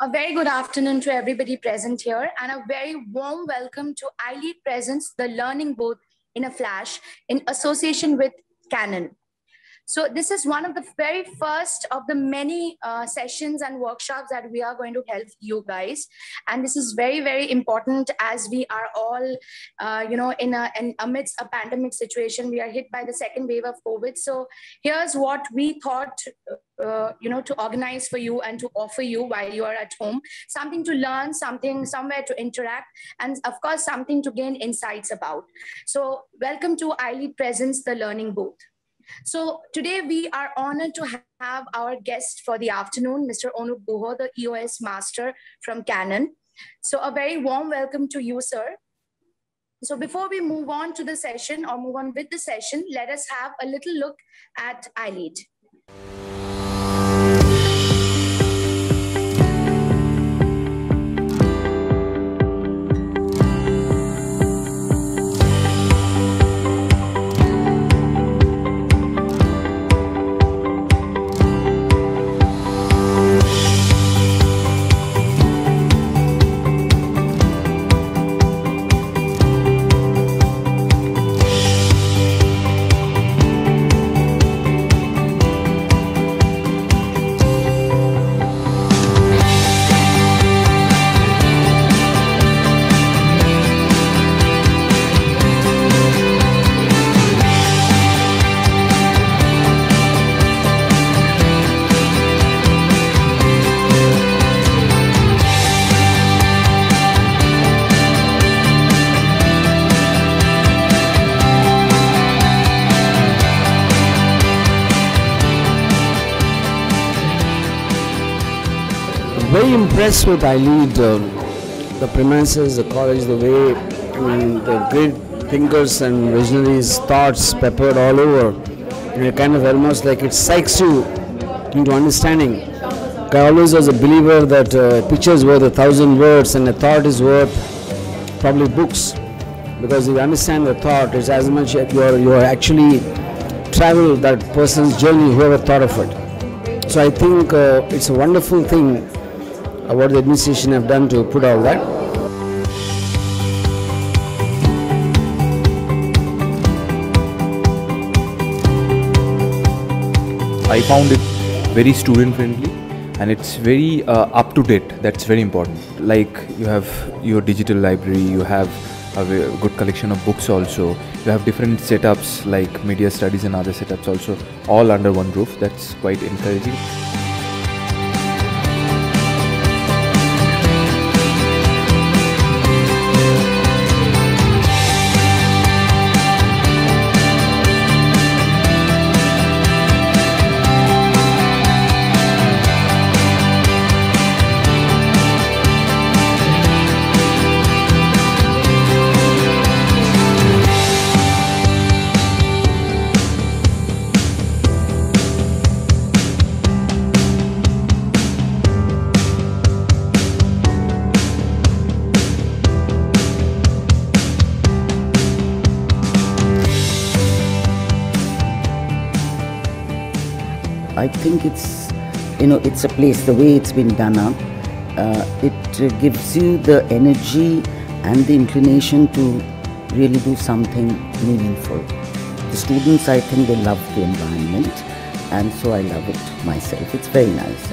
A very good afternoon to everybody present here, and a very warm welcome to iLead Presents the Learning Booth in a Flash in association with Canon. So this is one of the very first of the many sessions and workshops that we are going to help you guys. And this is very, very important as we are all, amidst a pandemic situation. We are hit by the second wave of COVID. So here's what we thought, to organize for you and to offer you while you are at home. Something to learn, something somewhere to interact, and of course, something to gain insights about. So welcome to iLead Presents, the Learning Booth. So today we are honored to have our guest for the afternoon, Mr. Anup Guha, the EOS Master from Canon. So a very warm welcome to you, sir. So before we move on to the session or move on with the session, let us have a little look at iLead. Very impressed with iLead, the premises, the college, the way the great thinkers and visionaries' thoughts peppered all over. And it kind of almost like it psychs you into understanding. I always was a believer that a picture is worth 1,000 words and a thought is worth probably books. Because if you understand the thought, it's as much as you are actually travel that person's journey, whoever thought of it. So I think it's a wonderful thing what the administration have done to put all that. I found it very student friendly and it's very up to date. That's very important. Like you have your digital library, you have a good collection of books also. You have different setups like media studies and other setups also, all under one roof. That's quite encouraging. I think it's a place, the way it's been done up, it gives you the energy and the inclination to really do something meaningful. The students, I think they love the environment, and so I love it myself. It's very nice.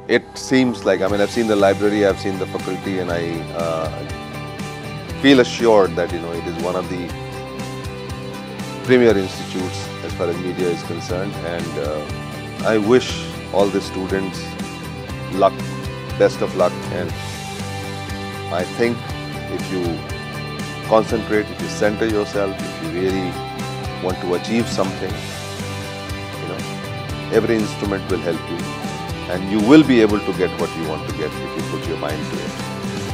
It seems like, I've seen the library, I've seen the faculty, and I feel assured that, it is one of the premier institutes as far as media is concerned. And I wish all the students luck, best of luck. And I think if you concentrate, if you center yourself, if you really want to achieve something, every instrument will help you, and you will be able to get what you want to get if you put your mind to it.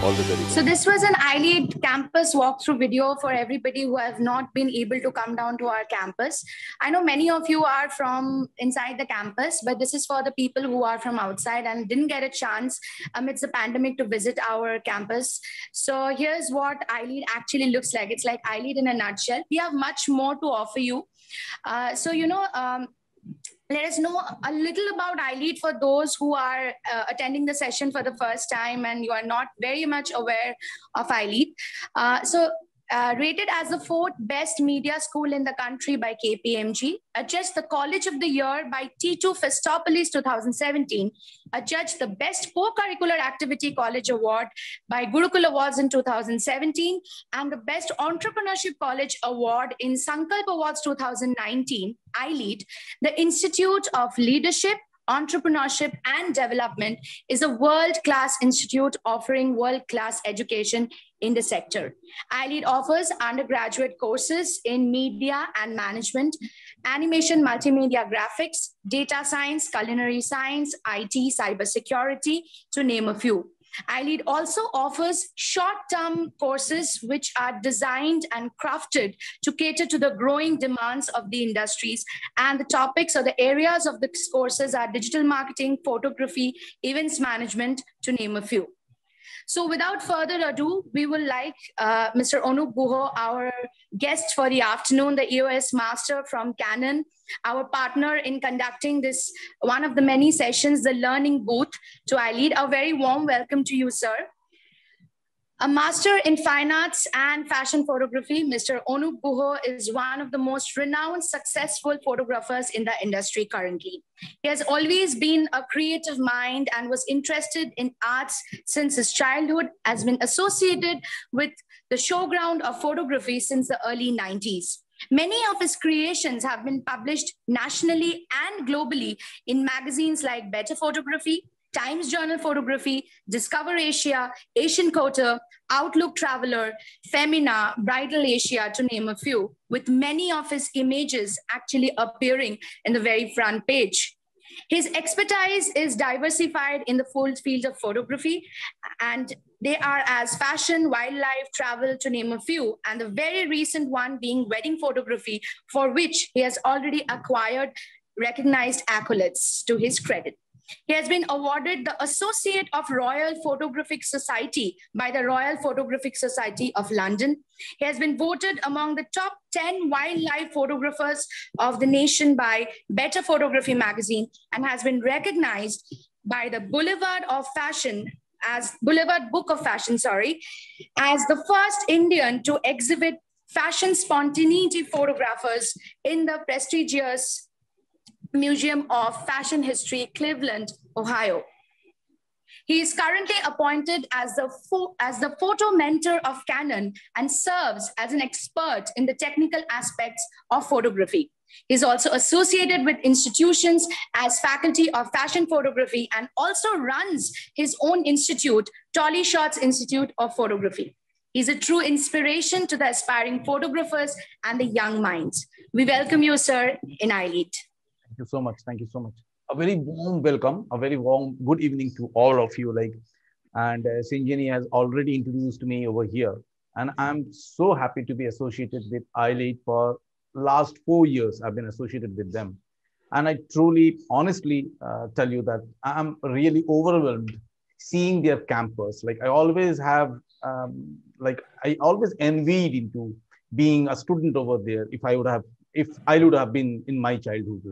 All the very best. So this was an iLead campus walkthrough video for everybody who have not been able to come down to our campus. I know many of you are from inside the campus, but this is for the people who are from outside and didn't get a chance amidst the pandemic to visit our campus. So here's what iLead actually looks like. It's like iLead in a nutshell. We have much more to offer you. Let us know a little about iLead for those who are attending the session for the first time and you are not very much aware of iLead. Rated as the 4th best media school in the country by KPMG, adjudged the College of the Year by T2 Festopolis 2017, adjudged the Best Co-Curricular Activity College Award by Gurukul Awards in 2017, and the Best Entrepreneurship College Award in Sankalp Awards 2019, iLead, the Institute of Leadership, Entrepreneurship and Development, is a world-class institute offering world-class education in the sector. iLead offers undergraduate courses in media and management, animation, multimedia graphics, data science, culinary science, IT, cybersecurity, to name a few. iLead also offers short-term courses which are designed and crafted to cater to the growing demands of the industries. And the topics or the areas of the courses are digital marketing, photography, events management, to name a few. So without further ado, we would like Mr. Anup Guho, our guest for the afternoon, the EOS Master from Canon, our partner in conducting this, one of the many sessions, the Learning Booth, to iLead. A very warm welcome to you, sir. A master in fine arts and fashion photography, Mr. Anup Guho is one of the most renowned, successful photographers in the industry currently. He has always been a creative mind and was interested in arts since his childhood, has been associated with the showground of photography since the early 90s. Many of his creations have been published nationally and globally in magazines like Better Photography, Times Journal Photography, Discover Asia, Asian Coder, Outlook Traveler, Femina, Bridal Asia, to name a few, with many of his images actually appearing in the very front page. His expertise is diversified in the full field of photography, and they are as fashion, wildlife, travel, to name a few, and the very recent one being wedding photography, for which he has already acquired recognized accolades to his credit. He has been awarded the Associate of Royal Photographic Society by the Royal Photographic Society of London. He has been voted among the top 10 wildlife photographers of the nation by Better Photography magazine, and has been recognized by the Boulevard Book of Fashion, as the first Indian to exhibit fashion spontaneity photographers in the prestigious Museum of Fashion History, Cleveland, Ohio. He is currently appointed as the photo mentor of Canon and serves as an expert in the technical aspects of photography. He is also associated with institutions as faculty of fashion photography and also runs his own institute, Tolly Shots Institute of Photography. He's a true inspiration to the aspiring photographers and the young minds. We welcome you, sir, in iLead. Thank you so much. Thank you so much. A very warm welcome, a very warm good evening to all of you. And Sinjini has already introduced me over here, and I'm so happy to be associated with iLead for last 4 years. I've been associated with them, and I truly, honestly tell you that I'm really overwhelmed seeing their campus. I always have, I always envied into being a student over there. If I would have been in my childhood,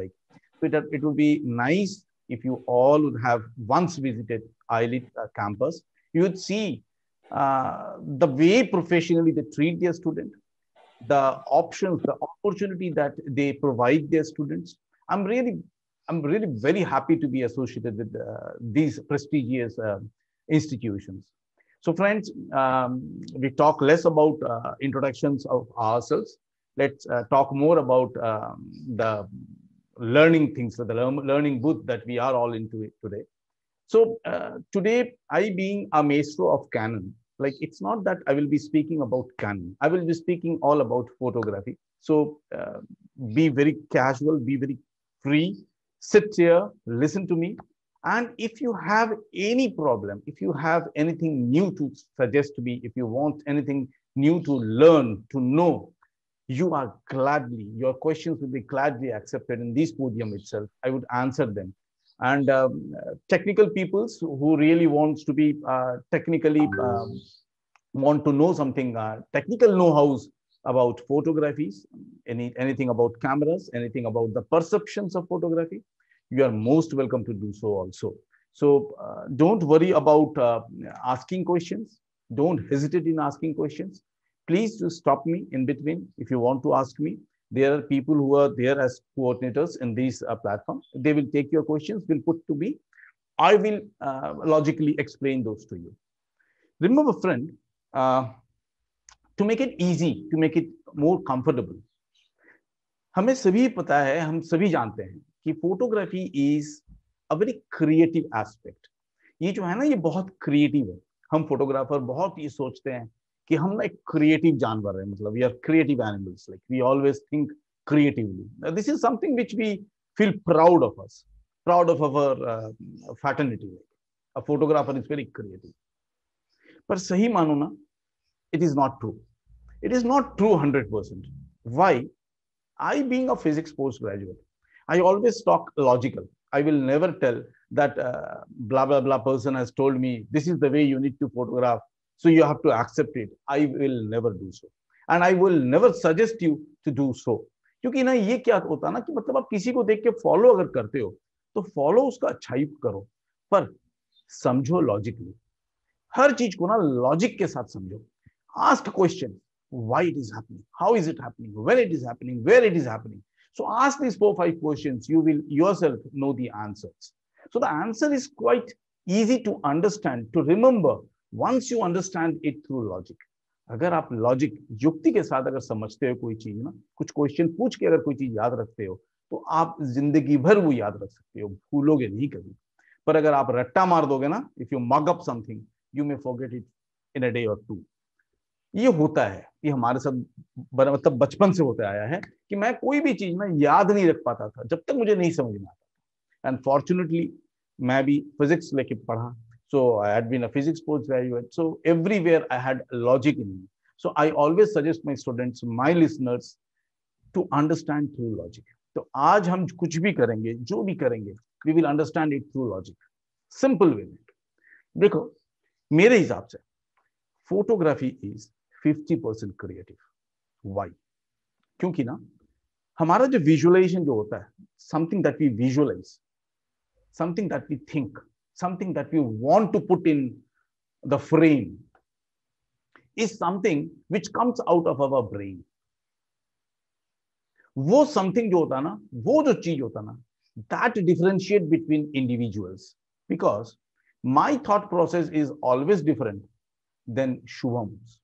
it would be nice if you all would have once visited iLead campus. You would see the way professionally they treat their student, the options, the opportunity that they provide their students. I'm really very happy to be associated with these prestigious institutions. So friends, we talk less about introductions of ourselves. Let's talk more about the learning things, the learning booth that we are all into today. So today, I being a maestro of Canon, Like, it's not that I will be speaking about Canon. I will be speaking all about photography. So be very casual, be very free, sit here, listen to me. And if you have any problem, if you have anything new to suggest to me, if you want anything new to learn, to know, your questions will be gladly accepted in this podium itself. I would answer them. And technical peoples who really wants to be technically want to know something, technical know-hows about photographies, anything about cameras, anything about the perceptions of photography, you are most welcome to do so also. So don't worry about asking questions. Don't hesitate in asking questions. Please just stop me in between if you want to ask me. There are people who are there as coordinators in these platforms. They will take your questions, will put to me. I will logically explain those to you. Remember, friend, to make it easy, to make it more comfortable, हमें सभी पता है, हम सभी जानते हैं कि photography is a very creative aspect. ये जो है ना, ये बहुत क्रिएटिव है. हम फोटोग्राफर बहुत ये सोचते हैं कि हम ना एक क्रिएटिव जानवर है, मतलब we are creative animals, like we always think creatively. This is something which we feel proud of us, proud of our fraternity. A photographer is very creative. पर सही मानो ना, it is not true. It is not true 100%. Why? I, being a physics postgraduate, I always talk logical. I will never tell that blah, blah, blah person has told me this is the way you need to photograph, so you have to accept it. I will never do so. And I will never suggest you to do so. क्योंकि ना ये क्या होता ना कि मतलब आप किसी को देख के फॉलो अगर करते हो तो फॉलो उसका अच्छाई करो, पर समझो लॉजिकली. हर चीज को ना लॉजिक के साथ समझो. Ask a question. Why it is happening? How is it happening? When it is happening? Where it is happening? So ask these 4-5 questions. You will yourself know the answers. So the answer is quite easy to understand, to remember once you understand it through logic. अगर आप logic युक्ति के साथ अगर समझते हो कोई चीज ना, कुछ क्वेश्चन पूछ के अगर कोई चीज याद रखते हो तो आप जिंदगी भर वो याद रख सकते हो, भूलोगे नहीं कभी. पर अगर आप रट्टा मार दोगे ना, if you mug up something, you may forget it in a day or two. ये होता है, ये हमारे साथ मतलब बचपन से होते आया है कि मैं कोई भी चीज ना याद नहीं रख पाता था जब तक मुझे नहीं समझ में आता. एंड फॉर्चुनेटली मैं भी फिजिक्स लेके पढ़ा, so I had been a physics post graduate, so everywhere I had logic in me. So I always suggest my students, my listeners, to understand through logic. तो आज हम कुछ भी करेंगे, जो भी करेंगे, we will understand it through logic, simple way में. देखो, मेरे हिसाब से फोटोग्राफी इज 50% क्रिएटिव. वाई? क्योंकि ना हमारा जो विजुअलाइजेशन जो होता है, something that we visualize, something that we think, something that we want to put in the frame, is something which comes out of our brain. वो समथिंग जो होता है ना, वो जो चीज होता है ना, that differentiate between individuals, because my thought process is always different than Shubham's.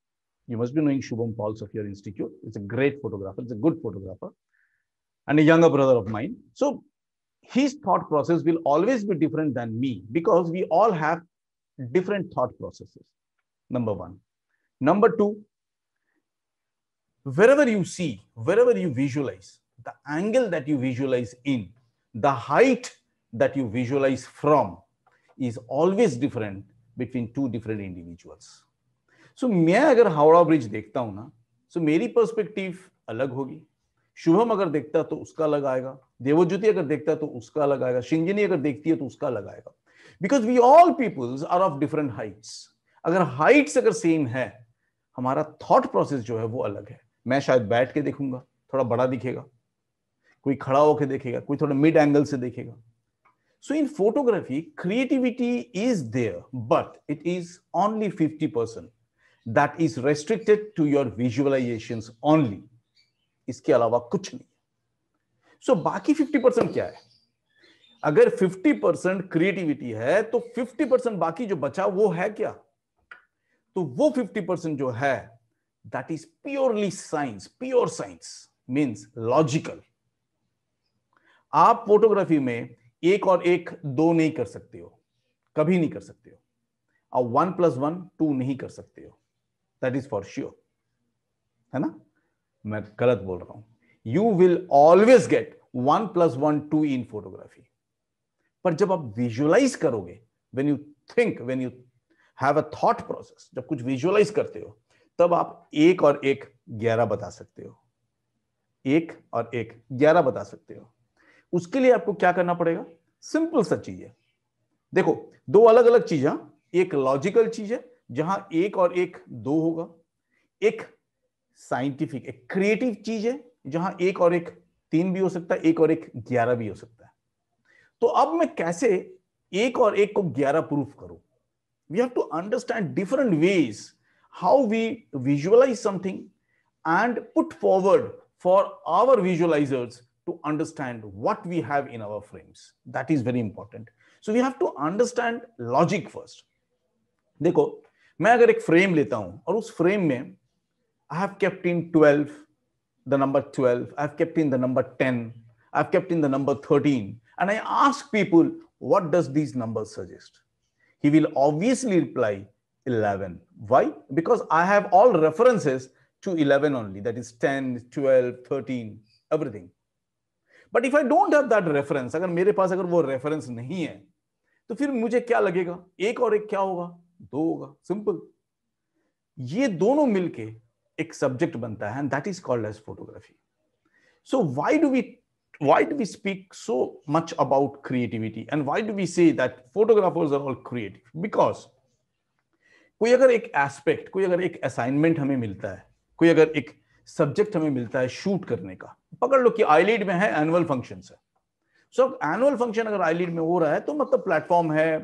You must be knowing Shubham Pauls of your institute. It's a great photographer. It's a good photographer and a younger brother of mine. So his thought process will always be different than me because we all have different thought processes. Number one. Number two, wherever you see, wherever you visualize, the angle that you visualize in, the height that you visualize from is always different between two different individuals. सो मैं अगर Howrah bridge देखता हूं ना, सो मेरी perspective अलग होगी. शुभम अगर देखता तो उसका अलग आएगा, देवज्योति अगर देखता तो उसका अलग आएगा, शिंजनी अगर देखती है तो उसका अलग आएगा. Because we all peoples are of different heights. अगर हाइट्स अगर सेम है, हमारा थॉट प्रोसेस जो है वो अलग है. मैं शायद बैठ के देखूंगा, थोड़ा बड़ा दिखेगा, कोई खड़ा होकर देखेगा, कोई थोड़ा मिड एंगल से देखेगा. So in photography, creativity is there, but it is only 50%. That is restricted to your visualizations only. इसके अलावा कुछ नहीं. So बाकी 50% क्या है? अगर 50% क्रिएटिविटी है तो 50% बाकी जो बचा वो है क्या? तो वो 50% जो है, that is purely science. Pure science means logical. आप फोटोग्राफी में एक और एक दो नहीं कर सकते हो, कभी नहीं कर सकते हो. और 1 + 1 2 नहीं कर सकते हो, दैट इज फॉर श्योर, है ना? मैं गलत बोल रहा हूं? You will always get 1 + 1 2 in photography. पर जब आप विजुअलाइज करोगे, when you think, when you have a thought process, जब कुछ विजुअलाइज करते हो, तब आप 1 और 1 11 बता सकते हो, 1 और 1 11 बता सकते हो। उसके लिए आपको क्या करना पड़ेगा? सिंपल सा चीज है। देखो, दो अलग अलग चीजें, एक लॉजिकल चीज है जहां 1 और 1 2 होगा, एक साइंटिफिक, एक क्रिएटिव चीज है जहां 1 और 1 3 भी हो सकता है, 1 और 1 11 भी हो सकता है। तो अब मैं कैसे 1 और 1 को 11 प्रूफ करूं? We have to understand different ways how we visualize something and put forward for our visualizers to understand what we have in our frames. That is very important. So we have to understand logic first. देखो, मैं अगर एक frame लेता हूं और उस frame में I have kept in 12, the number 12, I have kept in the number 10, I have kept in the number 13, and I ask people, what does these numbers suggest? He will obviously reply 11. Why? Because I have all references to 11 only, that is 10, 12, 13, everything. But if I don't have that reference, अगर मेरे पास अगर वो reference नहीं है, तो फिर मुझे क्या लगेगा? 1 और 1 क्या होगा? 2 होगा, सिंपल। ये दोनों मिलके एक सब्जेक्ट बनता है, and that is called as photography. So why do we speak so much about creativity, and why do we say that photographers are all creative? Because कोई अगर एक एस्पेक्ट, कोई अगर एक असाइनमेंट हमें मिलता है, कोई अगर एक सब्जेक्ट हमें मिलता है शूट करने का, पकड़ लो कि आईलीड में है, एनुअल फंक्शन है। सो एनुअल फंक्शन अगर आईलीड में हो रहा है तो मतलब प्लेटफॉर्म है,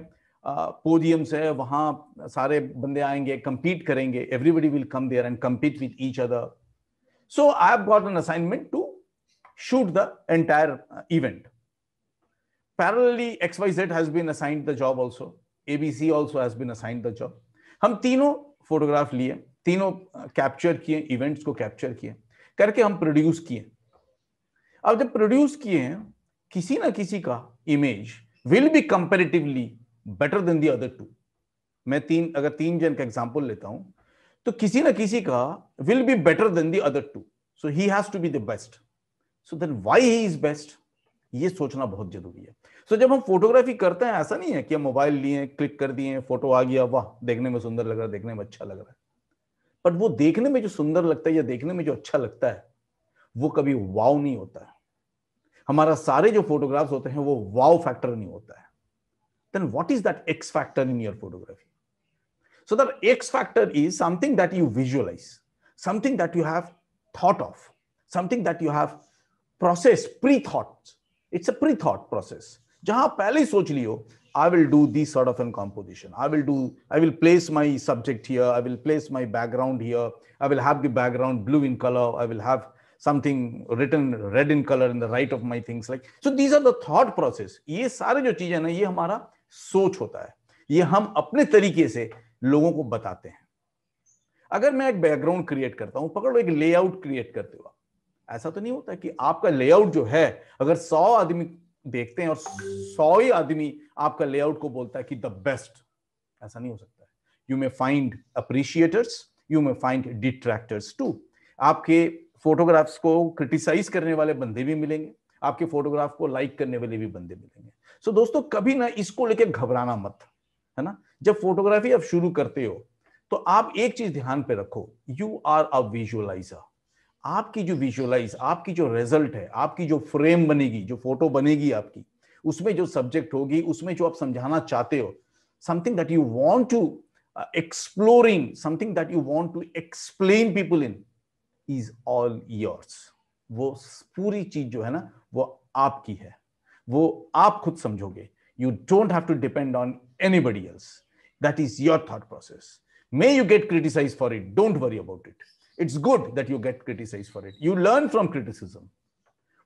पोडियम्स है, वहां सारे बंदे आएंगे, कंपीट करेंगे, everybody will come there and compete with each other. So I have got an assignment to shoot the entire event. Parallelly XYZ has been assigned the job also, ABC also has been assigned the job। हम तीनों photograph लिए, तीनों capture किए, events को capture किए, करके हम produce किए। अब जब प्रोड्यूस किए हैं, किसी ना किसी का image will be comparatively better than the other two. मैं अगर 3 जन का एग्जांपल लेता हूं, तो किसी ना किसी का will be better than the other two, so he has to be the best. So then why he is best, ये सोचना बहुत जरूरी है। सो जब हम फोटोग्राफी करते हैं, ऐसा नहीं है कि हम मोबाइल लिए, क्लिक कर दिए, फोटो आ गया, वाह देखने में सुंदर लग रहा है, देखने में अच्छा लग रहा है। बट वो देखने में जो सुंदर लगता है या देखने में जो अच्छा लगता है, वो कभी वाव नहीं होता है। हमारा सारे जो फोटोग्राफ्स होते हैं वो वाव फैक्टर नहीं होता है। Then what is that X factor in your photography? So that X factor is something that you visualize, something that you have thought of, something that you have process, pre thought. It's a pre thought process, जहां पहले ही सोच लियो, I will do this sort of a composition. I will place my subject here. I will place my background here. I will have the background blue in color. I will have something written red in color in the right of my things. Like, so these are the thought process. ये सारे जो चीजें ना, ये हमारा सोच होता है। ये हम अपने तरीके से लोगों को बताते हैं। अगर मैं एक बैकग्राउंड क्रिएट करता हूं, पकड़ लो एक लेआउट क्रिएट करते हो, ऐसा तो नहीं होता कि आपका लेआउट जो है, अगर 100 आदमी देखते हैं और 100 ही आदमी आपका लेआउट को बोलता है कि द बेस्ट, ऐसा नहीं हो सकता है। You may find appreciators, you may find detractors too. आपके फोटोग्राफ्स को क्रिटिसाइज करने वाले बंदे भी मिलेंगे, आपके फोटोग्राफ को लाइक करने वाले भी बंदे मिलेंगे। सो दोस्तों, कभी ना इसको लेके घबराना मत, है ना। जब फोटोग्राफी आप शुरू करते हो तो आप एक चीज ध्यान पे रखो, यू आर अ विजुअलाइजर। आपकी जो विजुअलाइज, आपकी जो रिजल्ट है, आपकी जो फ्रेम बनेगी, जो फोटो बनेगी आपकी, उसमें जो सब्जेक्ट होगी, उसमें जो आप समझाना चाहते हो, something that you want to exploring, something that you want to explain people in, is all yours. वो पूरी चीज जो है ना, वो आपकी है, वो आप खुद समझोगे। You don't have to depend on anybody else. That is your thought process. May you get criticize for it, don't worry about it. It's good that you get criticized for it. You learn from criticism.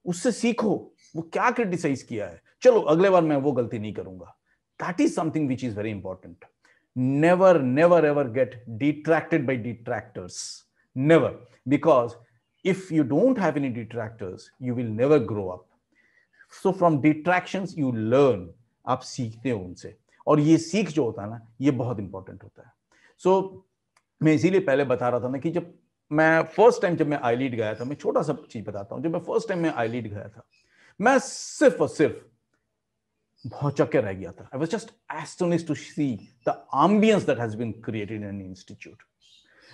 उससे सीखो, वो क्या criticise किया है, चलो अगले बार मैं वो गलती नहीं करूंगा। That is something which is very important. Never, never ever get detracted by detractors. Never. Because if you don't have any detractors, you will never grow up. So from detractions you learn. आप सीखते हो उनसे, और ये सीख जो होता है ना, ये बहुत इंपॉर्टेंट होता है. सो मैं इसीलिए पहले बता रहा था ना कि जब मैं फर्स्ट टाइम जब मैं आई लीड गया था, मैं छोटा सा चीज बताता हूँ. जब मैं फर्स्ट टाइम में आई लीड गया था, मैं सिर्फ और सिर्फ भौचक्के रह गया था. I was just astonished to see the ambience that has been created in an institute.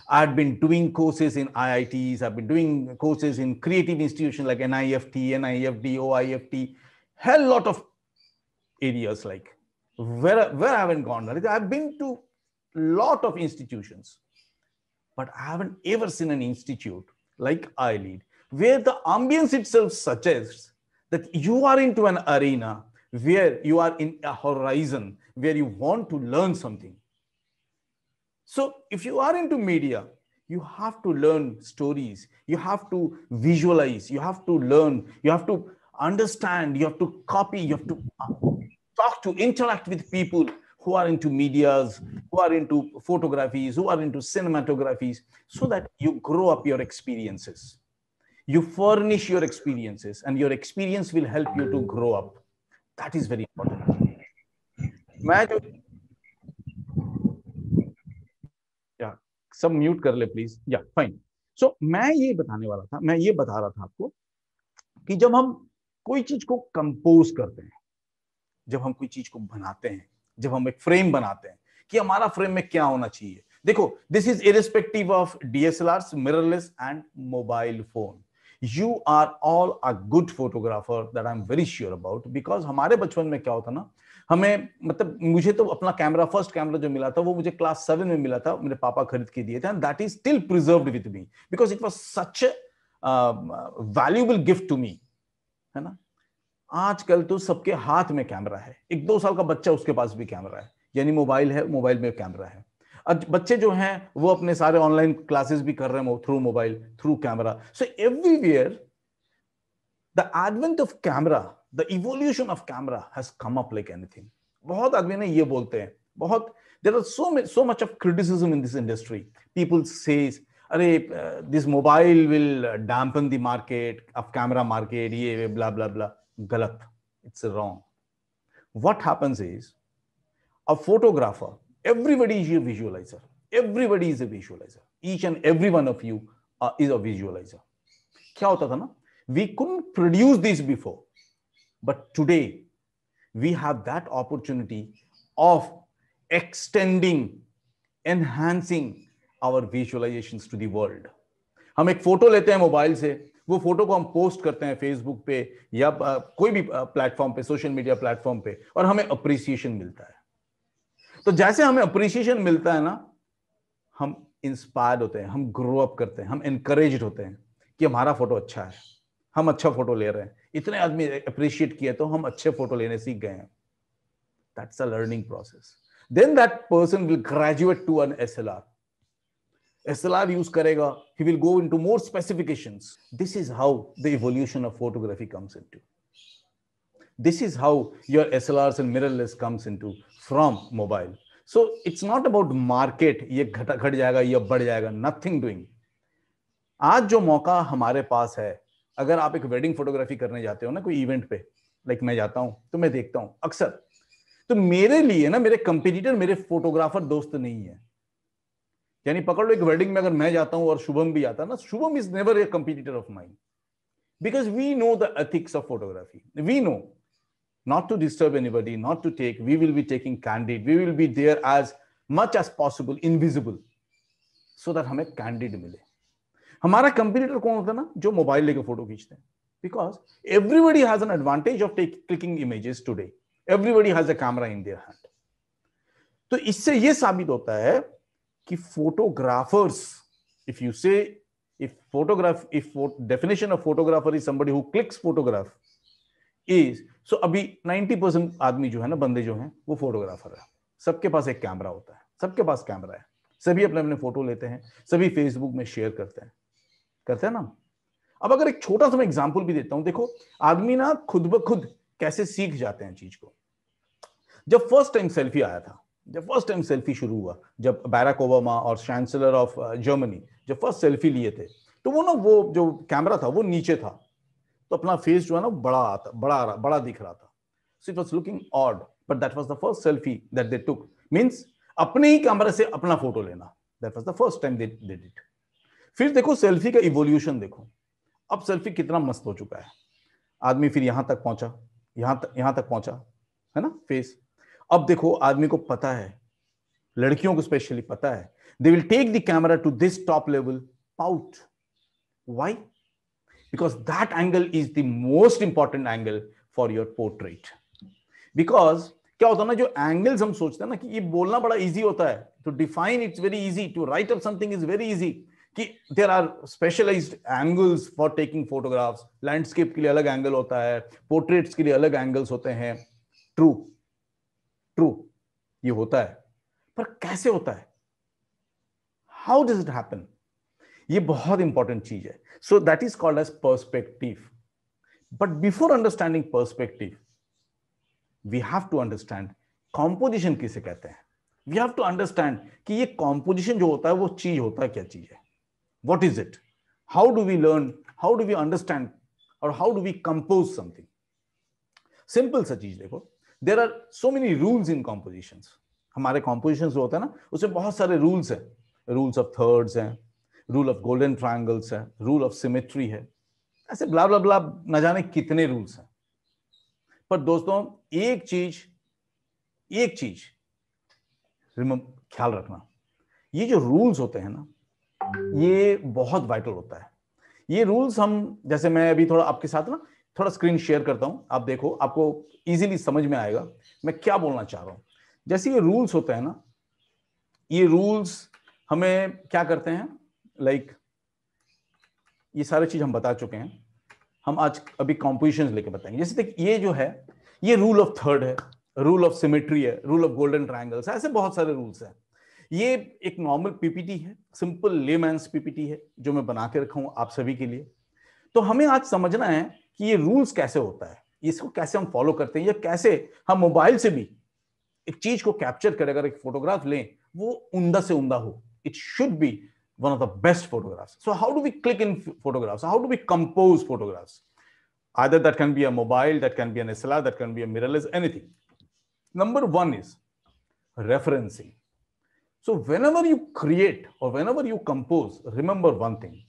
I had been doing courses in IITs, I've been doing courses in creative institutions like NIFT, NIFD, OIFT, hell lot of areas like where I haven't gone. I've been to lot of institutions, but I haven't ever seen an institute like iLead where the ambience itself suggests that you are into an arena where you are in a horizon where you want to learn something. So if you are into media, you have to learn stories, you have to visualize, you have to learn, you have to understand, you have to copy, you have to talk to, interact with people who are into medias, who are into photographies, who are into cinematographies, so that you grow up your experiences. You furnish your experiences and your experience will help you to grow up. That is very important. सब mute कर ले please. या fine. सो मैं ये बता रहा था आपको कि जब हम कोई चीज को कंपोज करते हैं, जब हम कोई चीज को बनाते हैं, जब हम एक फ्रेम बनाते हैं कि हमारा फ्रेम में क्या होना चाहिए. देखो, this is irrespective of DSLRs, mirrorless and mobile phone. You are all a good photographer, that I am very sure about. Because हमारे बचपन में क्या होता ना, हमें मतलब मुझे तो अपना कैमरा, फर्स्ट कैमरा जो मिला था वो मुझे क्लास 7 में मिला था, मेरे पापा खरीद के दिए थे. And that is still preserved with me because it was such valuable gift to me, है ना. आजकल तो सबके हाथ में कैमरा है. 1-2 साल का बच्चा, उसके पास भी कैमरा है, यानी मोबाइल है, मोबाइल में कैमरा है. बच्चे जो हैं वो अपने सारे ऑनलाइन क्लासेस भी कर रहे हैं through mobile, through camera. So everywhere the advent of camera, the evolution of camera has come up like anything. बहुत आदमी ने ये बोलते हैं, बहुत, there are so much of criticism in this industry. People says, अरे this mobile will dampen the market of camera market, ये blah blah blah. गलत. It's wrong. What happens is, a photographer, everybody is a visualizer. Everybody is a visualizer. Each and every one of you is a visualizer. क्या होता था ना, we couldn't produce this before. But today, we have that opportunity of extending, enhancing our visualizations to the world. हम एक photo लेते हैं mobile से, वो फोटो को हम पोस्ट करते हैं फेसबुक पे या कोई भी प्लेटफॉर्म पे, सोशल मीडिया प्लेटफॉर्म पे, और हमें अप्रिसिएशन मिलता है. तो जैसे हमें अप्रिसिएशन मिलता है ना, हम इंस्पायर्ड होते हैं, हम ग्रो अप करते हैं, हम एनकरेज्ड होते हैं कि हमारा फोटो अच्छा है, हम अच्छा फोटो ले रहे हैं, इतने आदमी अप्रिशिएट किए तो हम अच्छे फोटो लेने सीख गए हैं. That's a learning process. Then that person will graduate to an SLR use करेगा, he will go into more specifications. This is how the evolution of photography comes into. This is how your SLRs and mirrorless comes into from mobile. So it's not about market, ये घट जाएगा, ये बढ़ जाएगा, nothing doing. आज जो मौका हमारे पास है, अगर आप एक वेडिंग फोटोग्राफी करने जाते हो ना कोई इवेंट पे, लाइक मैं जाता हूं तो मैं देखता हूं अक्सर, तो मेरे लिए ना मेरे कंपटीटर मेरे फोटोग्राफर दोस्त नहीं है. यानी पकड़ लो, एक वेडिंग में अगर मैं जाता हूं और शुभम भी आता ना, Shubham is never a competitor of mine, because we know the ethics of photography. We know not to disturb anybody, not to take, we will be taking candid, we will be there as much as possible invisible, so that हमें candid मिले. हमारा competitor कौन होता है ना, जो mobile लेके photo खींचते हैं. Because everybody has an advantage of clicking images today. Everybody has a camera in their hand. तो इससे ये साबित होता है कि photographers, if you say, if definition of photographer is somebody who clicks photograph is, so अभी 90% आदमी जो है ना, बंदे जो हैं, वो फोटोग्राफर है. सबके पास एक कैमरा होता है, सबके पास कैमरा है, सभी अपने अपने फोटो लेते हैं, सभी फेसबुक में शेयर करते हैं ना. अब अगर एक छोटा सा मैं एग्जांपल भी देता हूं, देखो आदमी ना खुद ब खुद कैसे सीख जाते हैं चीज को. जब फर्स्ट टाइम सेल्फी आया था, जब फर्स्ट टाइम सेल्फी शुरू हुआ, जब बैराक ओबामा और चांसलर ऑफ जर्मनी जब फर्स्ट सेल्फी लिए थे, तो वो ना, वो जो कैमरा था वो नीचे था, तो अपना फेस जो है ना बड़ा दिख रहा था. So it was looking odd. but that was the first selfie that they took. Means अपने ही कैमरा से अपना फोटो लेना. That was the first time they did it. फिर देखो सेल्फी का इवोल्यूशन देखो. अब सेल्फी कितना मस्त हो चुका है. आदमी फिर यहां तक पहुंचा, यहां तक पहुंचा, है ना, फेस. अब देखो आदमी को पता है, लड़कियों को स्पेशली पता है, they will take the camera to this top level, pout. Why? Because that angle is the most important angle for your portrait. Because क्या होता है ना, जो एंगल्स हम सोचते हैं ना कि ये बोलना बड़ा इजी होता है, to define it's very easy, to write up something is very easy, कि there are specialized angles for taking photographs. Landscape के लिए अलग एंगल होता है, पोर्ट्रेट्स के लिए अलग एंगल्स होते हैं. ट्रू ये होता है, पर कैसे होता है? How does it happen? ये बहुत इंपॉर्टेंट चीज है. So that is called as perspective. But before understanding perspective, we have to understand composition किसे कहते हैं. वी हैव टू अंडरस्टैंड कि ये कॉम्पोजिशन जो होता है वो चीज होता है, क्या चीज है, what is it, how do we learn, how do we understand, और how do we compose something. Simple सा चीज देखो, there are so many rules in compositions. हमारे कॉम्पोजिशंस जो होता है ना, उसमें बहुत सारे रूल्स हैं. रूल्स ऑफ थर्ड्स हैं, रूल ऑफ गोल्डन ट्रायंगल्स है, रूल ऑफ सिमेट्री है, ऐसे ब्ला ब्ला ब्ला न जाने कितने रूल्स हैं. पर दोस्तों एक चीज ख्याल रखना, ये जो रूल्स होते हैं ना, ये बहुत वाइटल होता है. ये रूल्स हम, जैसे मैं अभी थोड़ा आपके साथ ना थोड़ा स्क्रीन शेयर करता हूं, आप देखो, आपको इजीली समझ में आएगा मैं क्या बोलना चाह रहा हूं. जैसे ये रूल्स होते हैं ना, ये रूल्स हमें क्या करते हैं, लाइक ये सारी चीज हम बता चुके हैं, हम आज अभी कॉम्पोजिशंस लेके बताएंगे. जैसे देख, ये जो है, ये रूल ऑफ थर्ड है, रूल ऑफ सिमेट्री है, रूल ऑफ गोल्डन ट्रायंगल्स है, ऐसे बहुत सारे रूल्स हैं. ये एक नॉर्मल पीपीटी है, सिंपल लेमैन्स पीपीटी है जो मैं बना के रखा हूं आप सभी के लिए. तो हमें आज समझना है कि ये रूल्स कैसे होता है, इसको कैसे हम फॉलो करते हैं, या कैसे हम मोबाइल से भी एक चीज को कैप्चर करें. अगर एक फोटोग्राफ लें, वो उम्दा से उम्दा हो. It should be one of the best photographs. So how do we click in photographs? How do we compose photographs? Either that can be a mobile, that can be an SLR, that can be a mirrorless, anything. Number one is referencing. So whenever you create or whenever you compose, remember one thing,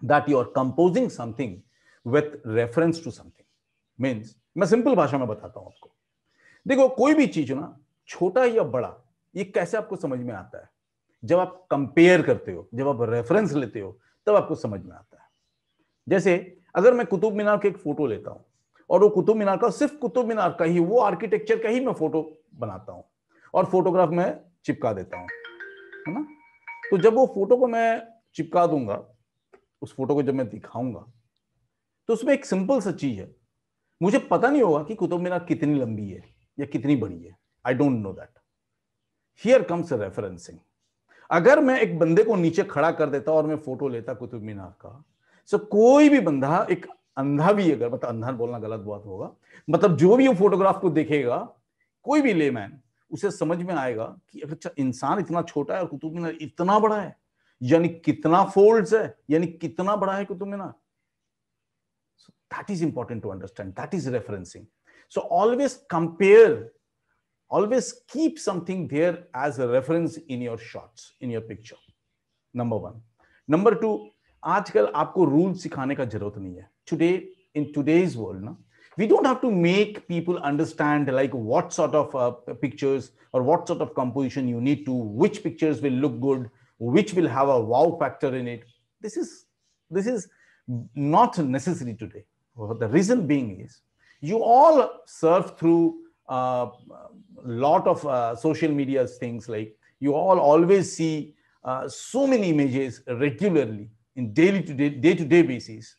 that you are composing something with reference to something. Means, मैं simple भाषा में बताता हूं आपको. देखो, कोई भी चीज ना, छोटा या बड़ा, ये कैसे आपको समझ में आता है? जब आप कंपेयर करते हो, जब आप रेफरेंस लेते हो, तब आपको समझ में आता है. जैसे अगर मैं कुतुब मीनार की एक फोटो लेता हूं, और वो कुतुब मीनार का, सिर्फ कुतुब मीनार का ही, वो आर्किटेक्चर का ही मैं फोटो बनाता हूं और फोटोग्राफ में चिपका देता हूं, है ना. तो जब वो फोटो को मैं चिपका दूंगा, उस फोटो को जब मैं दिखाऊंगा, तो उसमें एक सिंपल सा चीज है, मुझे पता नहीं होगा कि कुतुब मीनार कितनी लंबी है या कितनी बड़ी है. I don't know that. Here comes referencing. अगर मैं एक बंदे को नीचे खड़ा कर देता और मैं फोटो लेता कुतुब मीनार का, सो कोई भी बंदा, एक अंधा भी, अगर, मतलब अंधा बोलना गलत बात होगा, मतलब जो भी वो फोटोग्राफ को देखेगा, कोई भी लेमैन, उसे समझ में आएगा कि अच्छा, इंसान इतना छोटा है और कुतुब मीनार इतना बड़ा है, यानी कितना फोल्ड्स है, यानी कितना बड़ा है Qutub Minar. So that is important to understand. That is referencing. So always compare. Always keep something there as a reference in your shots, in your picture. Number one. Number two, आजकल आपको रूल सिखाने का जरूरत नहीं है. Today, in today's world, na, we don't have to make people understand like what sort of pictures or what sort of composition you need to, which pictures will look good, which will have a wow factor in it. This is not necessary today. The reason being is you all surf through lot of social media things, like you all always see so many images regularly in day-to-day basis.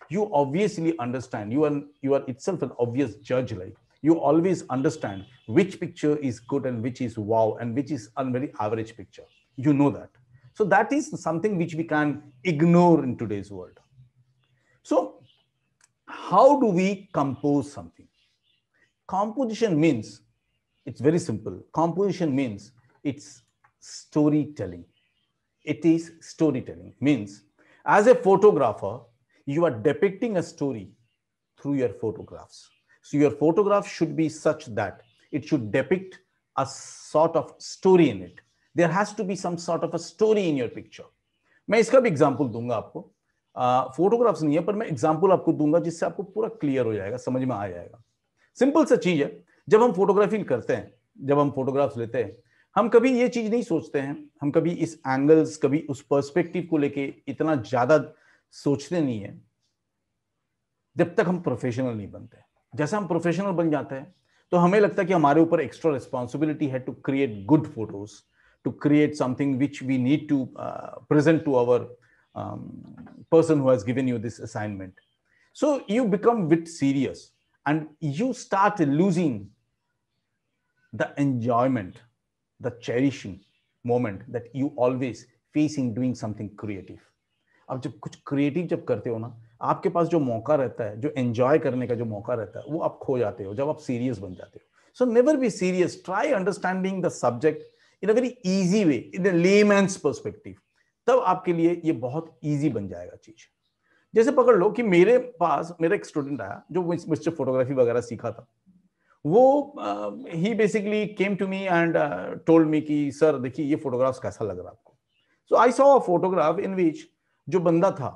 You obviously understand, you are itself an obvious judge, like you always understand which picture is good and which is wow and which is a very average picture. You know that. So that is something which we can ignore in today's world. So how do we compose something? Composition means, it's very simple. Composition means it's storytelling. It is storytelling. Means, as a photographer, you are depicting a story through your photographs. So your photograph should be such that it should depict a sort of story in it. There has to be some sort of a story in your picture. मैं इसका भी example दूंगा आपको, photographs नहीं है पर मैं example आपको दूंगा जिससे आपको पूरा क्लियर हो जाएगा, समझ में आ जाएगा. सिंपल सा चीज है, जब हम फोटोग्राफी करते हैं, जब हम फोटोग्राफ्स लेते हैं, हम कभी ये चीज नहीं सोचते हैं, हम कभी इस एंगल्स, कभी उस पर्सपेक्टिव को लेके इतना ज्यादा सोचते नहीं है जब तक हम प्रोफेशनल नहीं बनते. जैसे हम प्रोफेशनल बन जाते हैं तो हमें लगता है कि हमारे ऊपर एक्स्ट्रा रिस्पॉन्सिबिलिटी है to create good photos, to create something which we need to present to our person who has given you this assignment. So you become a bit serious and you start losing the enjoyment, the cherishing moment that you always facing doing something creative. अब जब कुछ creative जब करते हो ना, आपके पास जो मौका रहता है, जो एंजॉय करने का जो मौका रहता है, वो आप खो जाते हो जब आप सीरियस बन जाते हो. So never be serious, try understanding the subject in a very easy way, in a layman's perspective. तब आपके लिए ये बहुत इजी बन जाएगा चीज. जैसे पकड़ लो कि मेरे पास मेरा एक स्टूडेंट आया जो मुझसे फोटोग्राफी वगैरह सीखा था. वो ही basically came to me and told me कि सर देखिए ये फोटोग्राफ्स कैसा लग रहा है आपको. सो आई सॉ अ फोटोग्राफ इन विच जो बंदा था,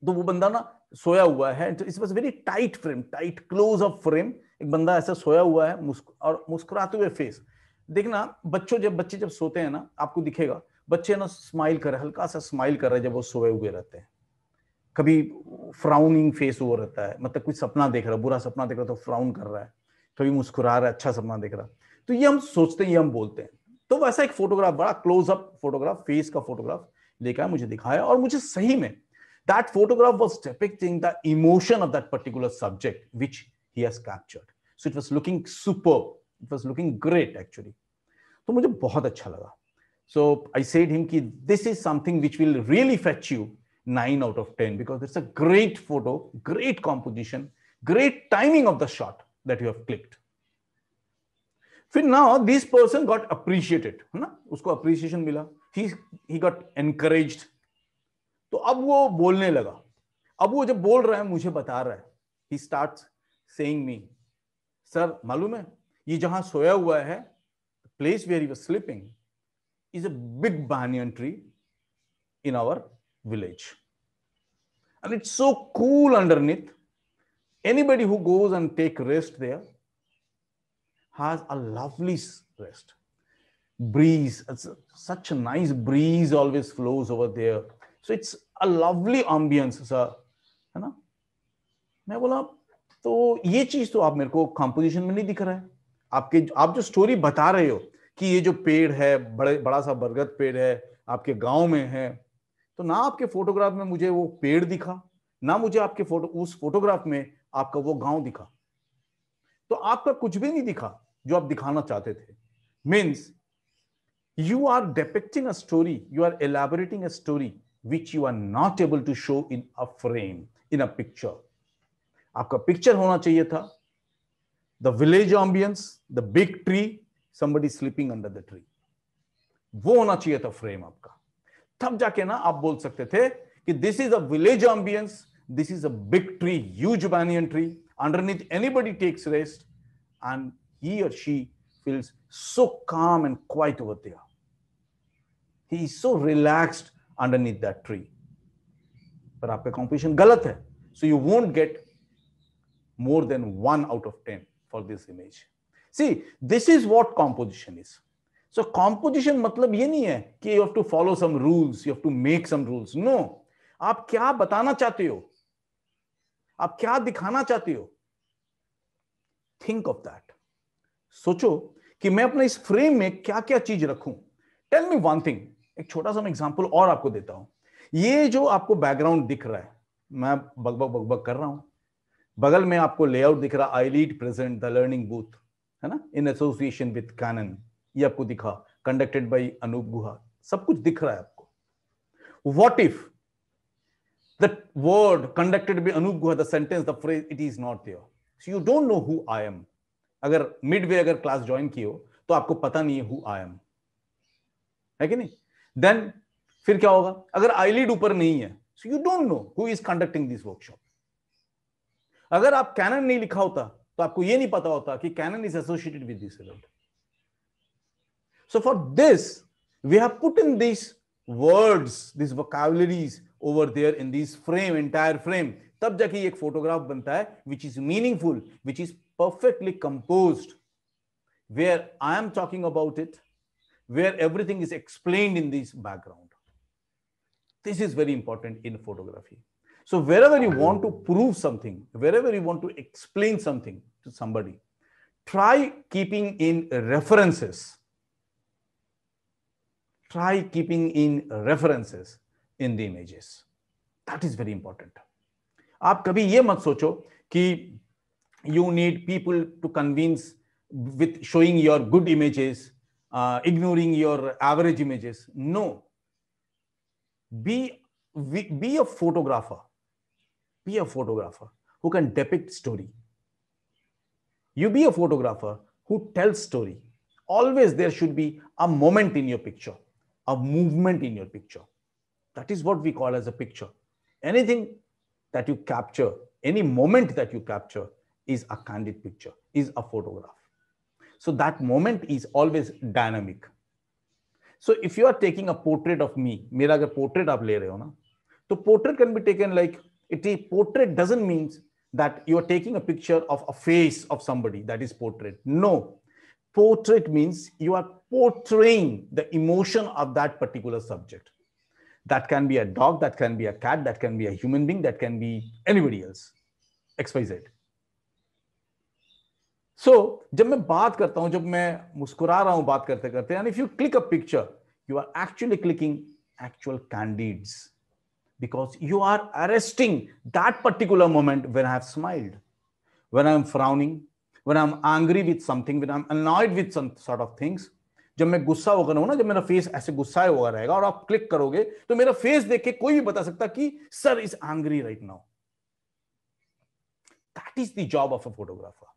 तो वो बंदा ना सोया हुआ है. It was very tight frame, tight close up frame. एक बंदा ऐसा सोया हुआ है और मुस्कुराते हुए फेस. देखना बच्चे जब सोते हैं ना, आपको दिखेगा बच्चे ना स्माइल कर रहे, हल्का सा स्माइल कर रहे जब वो सोए हुए रहते हैं. कभी फ्राउनिंग फेस वो रहता है, मतलब कुछ सपना देख रहा है, बुरा सपना देख रहा है तो फ्राउन कर रहा है, कभी मुस्कुरा रहा है, अच्छा सपना देख रहा है. तो ये हम सोचते हैं, ये हम बोलते हैं. तो वैसा एक फोटोग्राफ, बड़ा क्लोज अप फोटोग्राफ, फेस का फोटोग्राफ लेकर आया, मुझे दिखाया, और मुझे सही में that photograph was depicting the emotion of that particular subject which he has captured. So it was looking superb, it was looking great actually. तो मुझे बहुत अच्छा लगा. So I said him कि this is something which will really fetch you 9 out of 10 because it's a great photo, great composition, great timing of the shot that you have clicked. फिर now this person got appreciated, है ना, उसको appreciation मिला, he got encouraged. तो अब वो बोलने लगा. अब वो जब बोल रहा है मुझे बता रहा है, he starts saying me, sir मालूम है ये जहां सोया हुआ है, the place where he was sleeping is a big banyan tree in our village and it's so cool underneath. Anybody who goes and take rest there has a lovely rest. Breeze, it's such a nice breeze always flows over there. So it's a lovely ambience, sir, है ना. मैं बोला तो ये चीज तो आप मेरे को कंपोजिशन में नहीं दिख रहा है. आप जो स्टोरी बता रहे हो कि ये जो पेड़ है, बड़ा सा बरगद पेड़ है, आपके गांव में है, तो ना आपके फोटोग्राफ में मुझे वो पेड़ दिखा, ना मुझे आपके उस फोटोग्राफ में आपका वो गांव दिखा. तो आपका कुछ भी नहीं दिखा जो आप दिखाना चाहते थे. Means you are depicting a story, you are elaborating a story which you are not able to show in a frame, in a picture. आपका पिक्चर होना चाहिए था the village ambience, the big tree, somebody sleeping under the tree. वो होना चाहिए था frame आपका. तब जाके ना आप बोल सकते थे कि this is a village ambience, this is a big tree, huge banyan tree, underneath anybody takes rest and he or she feels so calm and quiet over there. He is so relaxed underneath that tree. पर आपका composition गलत है, so you won't get more than 1 out of 10 for this image. See, this is what composition is. So composition मतलब ये नहीं है कि you have to follow some rules, you have to make some rules. No, आप क्या बताना चाहते हो, आप क्या दिखाना चाहते हो, think of that. सोचो कि मैं अपने इस फ्रेम में क्या क्या चीज रखूं. टेल मी वन थिंग, एक छोटा सा मैं एग्जांपल और आपको देता हूं. ये जो आपको बैकग्राउंड दिख रहा है, मैं बकबक कर रहा हूं, बगल में आपको लेआउट दिख रहा, I lead present the learning booth, है ना, इन एसोसिएशन विद कैनन, ये आपको दिखा, कंडक्टेड बाय अनूप गुहा, सब कुछ दिख रहा है आपको. What if the word conducted by Anoop Guha, the sentence, the phrase, it is not there, so you don't know who I am. अगर मिडवे अगर क्लास ज्वाइन की हो तो आपको पता नहीं है हु आई एम, है कि नहीं. देन फिर क्या होगा, अगर आईलिड ऊपर नहीं है, सो you don't know who is conducting this workshop. अगर आप कैनन नहीं लिखा होता तो आपको ये नहीं पता होता कि Canon is associated with this event. So for this, we have put in these words, these vocabularies over there in this frame, entire frame. तब जाके एक फोटोग्राफ बनता है which is meaningful, which is perfectly composed, where I am talking about it, where everything is explained in this background. This is very important in photography. So wherever you want to prove something, wherever you want to explain something to somebody, try keeping in references. Try keeping in references in the images. That is very important. आप कभी ये मत सोचो कि you need people to convince with showing your good images, ignoring your average images. No. Be a photographer. Be a photographer who can depict story. You be a photographer who tells story. Always there should be a moment in your picture, a movement in your picture. That is what we call as a picture. Anything that you capture, any moment that you capture is a candid picture, is a photograph. So that moment is always dynamic. So if you are taking a portrait of me, मेरा अगर portrait आप ले रहे हो ना, तो portrait can be taken like, portrait doesn't mean that you are taking a picture of a face of somebody, that is portrait. No. Portrait means you are portraying the emotion of that particular subject. That can be a dog, that can be a cat, that can be a human being, that can be anybody else. XYZ. So, जब मैं बात करता हूं, जब मैं मुस्कुरा रहा हूं बात करते करते, and if you click a picture, you are actually clicking actual candids, because you are arresting that particular moment when I have smiled, when I am frowning, when I am angry with something, when I am annoyed with some sort of things. जब मैं गुस्सा होगा ना, जब मेरा face ऐसे गुस्साए हुआ रहेगा और आप क्लिक करोगे तो मेरा फेस देख के कोई भी बता सकता कि sir is angry right now. That is the job of a photographer,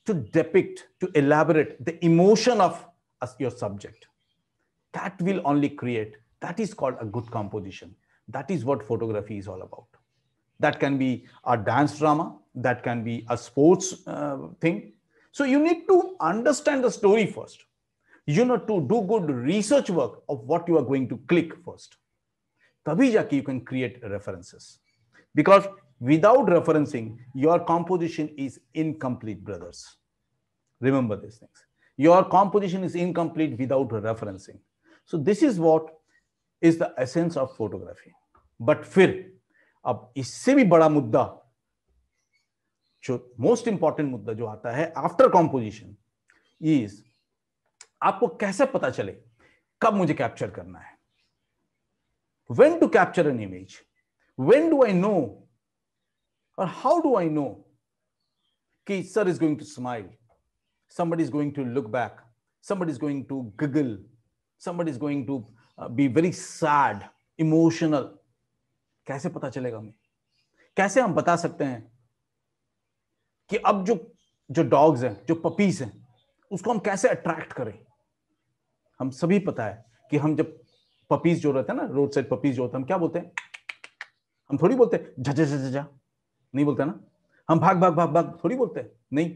to depict, to elaborate the emotion of your subject. That will only create, that is called a good composition. That is what photography is all about. That can be a dance drama, that can be a sports thing. So you need to understand the story first. You know, to do good research work of what you are going to click first. Tabhi jaake you can create references. Because without referencing, your composition is incomplete, brothers. Remember these things. Your composition is incomplete without referencing. So this is what is the essence of photography. But फिर अब इससे भी बड़ा मुद्दा, जो most important मुद्दा जो आता है आफ्टर कॉम्पोजिशन, इज आपको कैसे पता चले कब मुझे कैप्चर करना है. When to capture an image? When do I know, or how do I know कि sir is going to smile, somebody is going to look back, somebody is going to giggle, somebody is going to be very sad, emotional. कैसे पता चलेगा हमें? कैसे हम बता सकते हैं कि अब जो डॉग्स हैं, जो पपीज हैं, उसको हम कैसे अट्रैक्ट करें? हम सभी पता है कि हम जब पपीज जो रहते हैं ना, रोड साइड पपीज जो होते हैं, हम क्या बोलते हैं? हम थोड़ी बोलते हैं झा झा झा झा, नहीं बोलते ना. हम भाग भाग भाग भाग थोड़ी बोलते हैं, नहीं.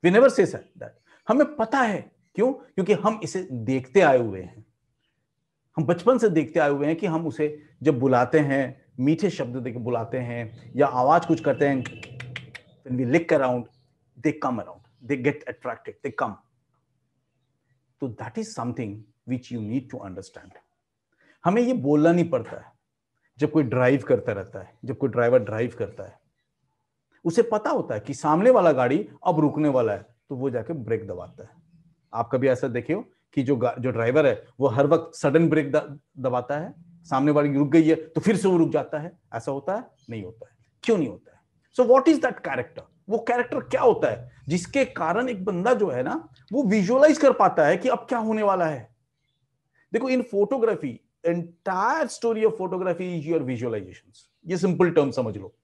We never say that. हमें पता है. क्यों? क्योंकि हम इसे देखते आए हुए हैं. हम बचपन से देखते आए हुए हैं कि हम उसे जब बुलाते हैं, मीठे शब्द देके बुलाते हैं या आवाज कुछ करते हैं, when we look around, they come around, they get attracted, they come. So that is something which you need to understand. हमें ये बोलना नहीं पड़ता है. जब कोई ड्राइव करता रहता है, जब कोई ड्राइवर ड्राइव करता है, उसे पता होता है कि सामने वाला गाड़ी अब रुकने वाला है, तो वो जाके ब्रेक दबाता है. आप कभी ऐसा देखे हो कि जो ड्राइवर है वो हर वक्त सडन ब्रेक दबाता है, सामने वाली रुक गई है तो फिर से वो रुक जाता है? ऐसा होता है? नहीं होता है. क्यों नहीं होता है? So what is that character? वो कैरेक्टर क्या होता है जिसके कारण एक बंदा जो है ना, वो विजुअलाइज कर पाता है कि अब क्या होने वाला है? देखो, in photography, entire story of photography is your visualizations. ये सिंपल टर्म समझ लो.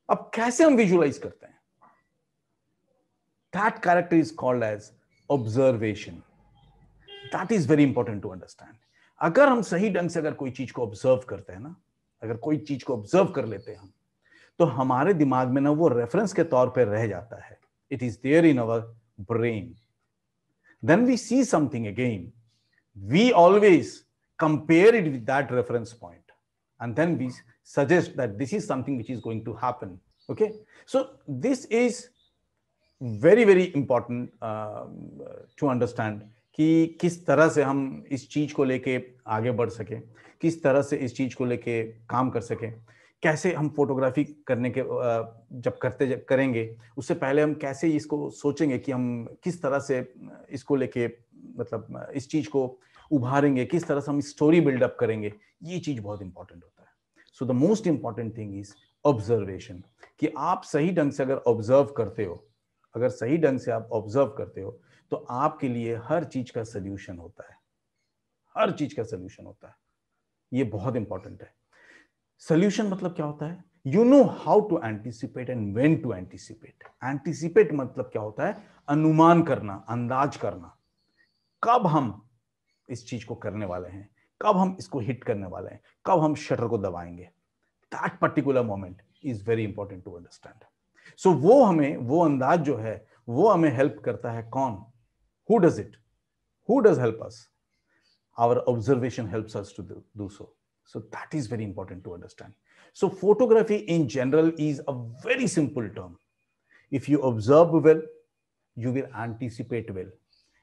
अब कैसे हम विजुअलाइज करते हैं? That character is called as observation. That is very important to understand. अगर हम सही ढंग से अगर कोई चीज को ऑब्जर्व करते हैं ना, अगर कोई चीज को ऑब्जर्व कर लेते हैं हम, तो हमारे दिमाग में ना वो रेफरेंस के तौर पे रह जाता है. It is there in our brain. Then we see something again. We always compare it with that reference point. And then we suggest that this is something which is going to happen. Okay. So this is very, very important to understand कि किस तरह से हम इस चीज को लेके आगे बढ़ सके, किस तरह से इस चीज को लेके काम कर सके, कैसे हम फोटोग्राफी करने के जब करेंगे उससे पहले हम कैसे इसको सोचेंगे कि हम किस तरह से इसको लेके मतलब इस चीज को उभारेंगे, किस तरह से हम स्टोरी बिल्डअप करेंगे, ये चीज बहुत इंपॉर्टेंट होता है. So the most important thing is observation, कि आप सही ढंग से अगर ऑब्जर्व करते हो, अगर सही ढंग से आप ऑब्जर्व करते हो तो आपके लिए हर चीज का सोल्यूशन होता है, हर चीज का सोल्यूशन होता है. ये बहुत इंपॉर्टेंट है. सोल्यूशन मतलब क्या होता है? You know how to anticipate and when to anticipate. Anticipate मतलब क्या होता है? अनुमान करना, अंदाज करना, कब हम इस चीज को करने वाले हैं, कब हम इसको हिट करने वाले हैं, कब हम शटर को दबाएंगे. That particular moment is very important to understand. So वो हमें, वो अंदाज जो है वो हमें हेल्प करता है. कौन? Who does it? Who does help us? Our observation helps us to do so. So that is very important to understand. So photography in general is a very simple term. If you observe well, you will anticipate well.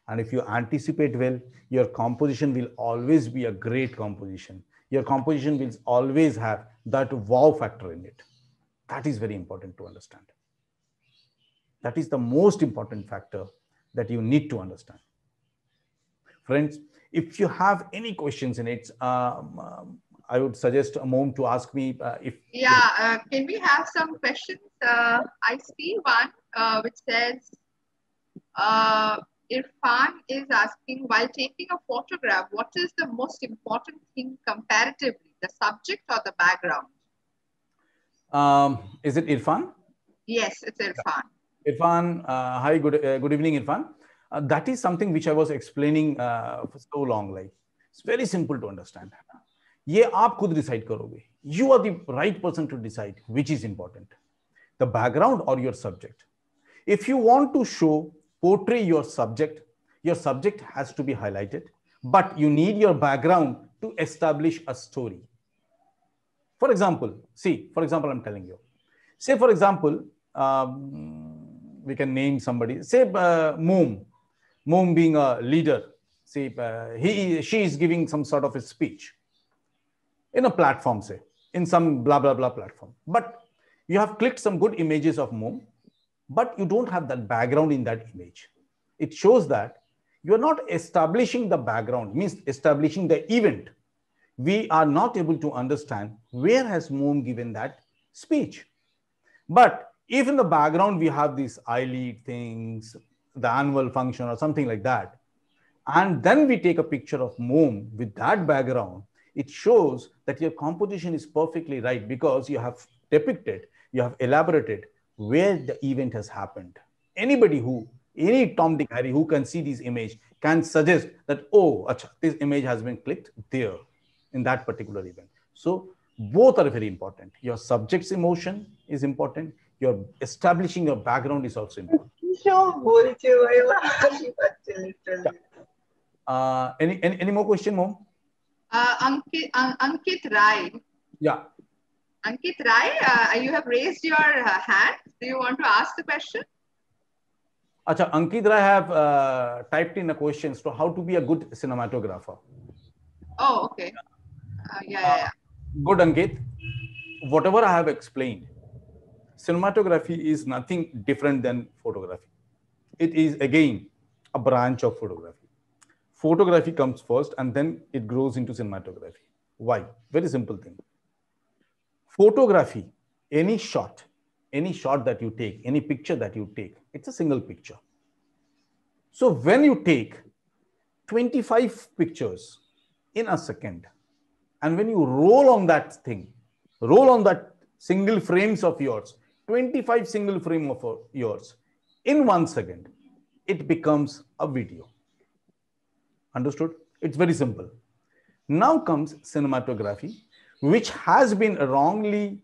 And if you anticipate well, your composition will always be a great composition. Your composition will always have that wow factor in it. That is very important to understand. That is the most important factor that you need to understand. Friends, if you have any questions in it, I would suggest Mom to ask me if... Yeah, can we have some questions? I see one which says, Irfan is asking, while taking a photograph, what is the most important thing comparatively, the subject or the background? Is it Irfan? Yes, it's Irfan. Irfan, hi, good evening, Irfan. That is something which I was explaining for so long. Like, it's very simple to understand. ये आप खुद decide करोगे. You are the right person to decide which is important, the background or your subject. If you want to portray your subject has to be highlighted, but you need your background to establish a story. For example, I'm telling you. Say, for example, we can name somebody. Say, Mom being a leader. Say, she is giving some sort of a speech in a platform, say, in some blah, blah, blah platform. But you have clicked some good images of Mom, but you don't have that background in that image. It shows that you're not establishing the background, means establishing the event. We are not able to understand where has Mom given that speech. But if in the background we have these I-lead things, the annual function or something like that, and then we take a picture of Mom with that background, it shows that your composition is perfectly right because you have depicted, you have elaborated where the event has happened. Any Tom, Dick, Harry who can see this image can suggest that, oh, achha, this image has been clicked there in that particular event. So both are very important. Your subject's emotion is important. Your establishing your background is also important. Any more question, Mom? Ankit Rai. Yeah. Ankit Rai, you have raised your hand. Do you want to ask the question? Acha, Ankit Rai have typed in a question to how to be a good cinematographer. Oh, okay. Yeah. Good, Ankit. Whatever I have explained, cinematography is nothing different than photography. It is again a branch of photography. Photography comes first and then it grows into cinematography. Why? Very simple thing. Photography, any shot that you take, any picture that you take, it's a single picture. So when you take 25 pictures in a second, and when you roll on that single frames of yours, 25 single frame of yours, in 1 second, it becomes a video. Understood? It's very simple. Now comes cinematography, which has been wrongly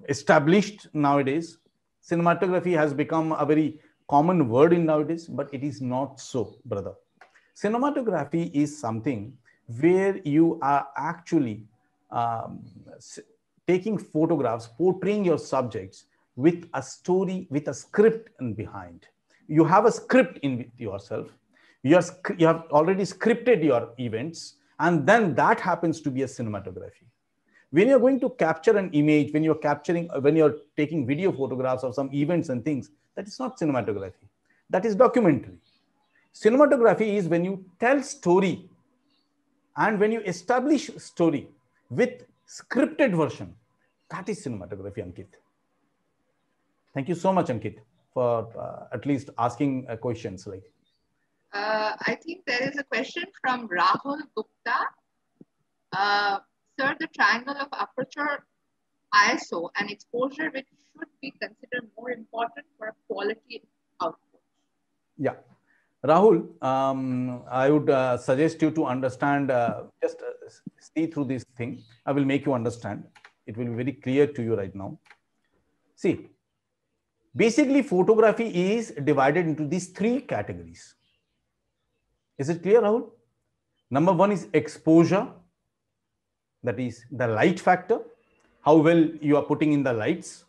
established nowadays Cinematography has become a very common word in nowadays, but it is not so, brother. Cinematography is something where you are actually um, taking photographs, portraying your subjects with a story, with a script in behind. You have a script in with yourself. You have already scripted your events, and then that happens to be a cinematography. When you're going to capture an image, when you're taking video photographs of some events and things, that is not cinematography. That is documentary. Cinematography is when you tell story and when you establish story with scripted version. That is cinematography, Ankit. Thank you so much, Ankit, for at least asking questions like. I think there is a question from Rahul Gupta. Sir, the triangle of aperture, ISO, and exposure, which should be considered more important for a quality output. Yeah. Rahul, I would suggest you to understand, just see through this thing. I will make you understand. It will be very clear to you right now. See, basically photography is divided into these three categories. Is it clear, Rahul? Number one is exposure. That is the light factor, how well you are putting in the lights.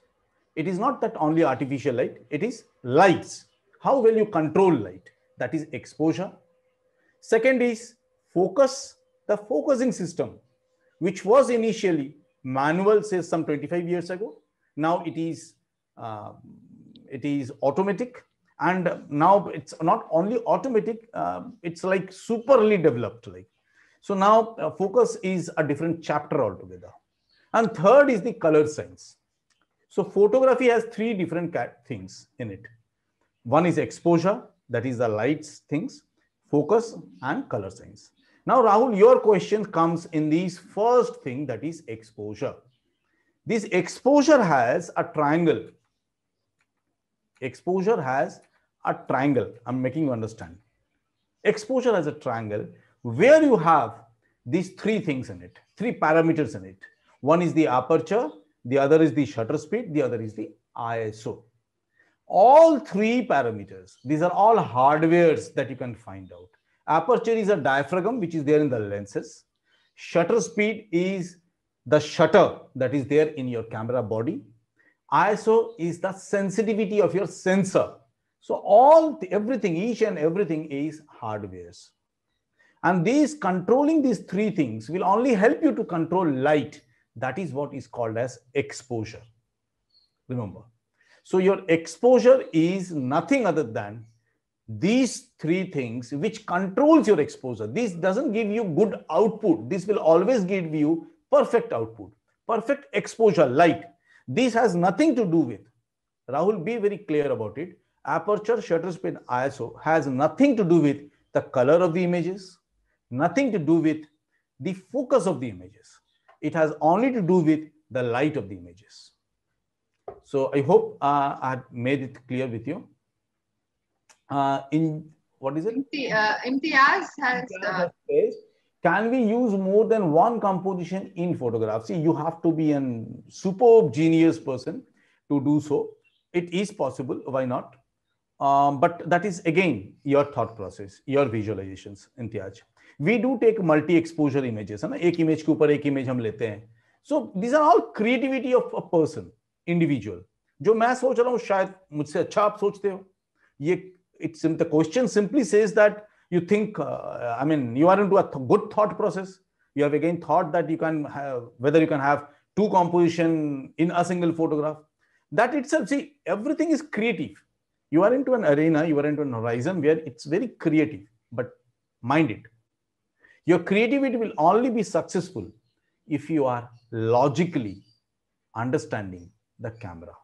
It is not that only artificial light, it is lights, how well you control light. That is exposure. Second is focus, the focusing system, which was initially manual, say some 25 years ago. Now it is automatic, and now it's not only automatic, it's like superly developed. Like, so now focus is a different chapter altogether. And third is the color science. So photography has three different things in it. One is exposure, that is the lights things, focus, and color science. Now, Rahul, your question comes in this first thing, that is exposure. This exposure has a triangle. Exposure has a triangle. I'm making you understand. Exposure has a triangle where you have these three things in it, three parameters in it. One is the aperture, the other is the shutter speed, the other is the ISO. All three parameters, these are all hardwares that you can find out. Aperture is a diaphragm which is there in the lenses. Shutter speed is the shutter that is there in your camera body. ISO is the sensitivity of your sensor. So everything, each and everything is hardwares. And controlling these three things will only help you to control light. That is what is called as exposure. Remember. So your exposure is nothing other than these three things which controls your exposure. This doesn't give you good output. This will always give you perfect output, perfect exposure, light. This has nothing to do with, Rahul, be very clear about it. Aperture, shutter speed, ISO has nothing to do with the color of the images, nothing to do with the focus of the images. It has only to do with the light of the images. So I hope I had made it clear with you. In what is it? Imtiaz has can we use more than one composition in photograph? See, you have to be a superb genius person to do so. It is possible, why not? But that is again your thought process, your visualizations, Imtiaz. We do take multi-exposure images. है ना? एक image के ऊपर एक image हम लेते हैं. So these are all creativity of a person, individual. जो मैं सोच रहा हूँ शायद मुझसे अच्छा आप सोचते हो. The question simply says that you think, you are into a good thought process. You have again thought that you can have, whether you can have two composition in a single photograph. That itself, see, everything is creative. You are into an arena, you are into an horizon where it's very creative, but mind it. Your creativity will only be successful if you are logically understanding the camera.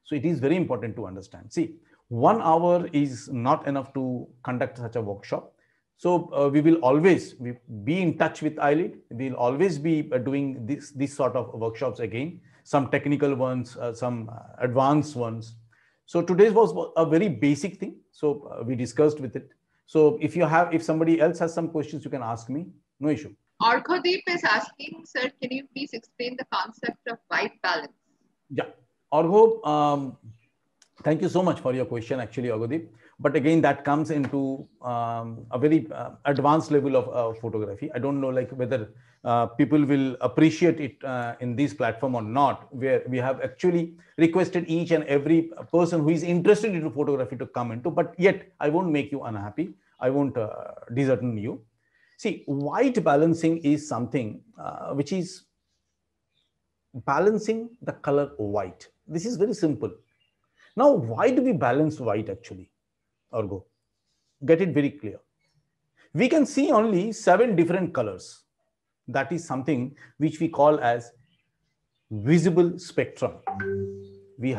So it is very important to understand. See, 1 hour is not enough to conduct such a workshop. So we will always be in touch with iLead. We'll always be doing this sort of workshops again, some technical ones, some advanced ones. So today's was a very basic thing. So we discussed with it. So if somebody else has some questions, you can ask me. No issue. Arkodeep is asking, sir, can you please explain the concept of white balance? Yeah. Argo, Thank you so much for your question, actually, Agodeep. But again, that comes into a very advanced level of photography. I don't know, like whether people will appreciate it in this platform or not, where we have actually requested each and every person who is interested in photography to come into. But yet, I won't make you unhappy. I won't dishearten you. See, white balancing is something which is balancing the color white. This is very simple. Now, why do we balance white actually, Argo? Get it very clear. We can see only 7 different colors. That is something which we call as visible spectrum. We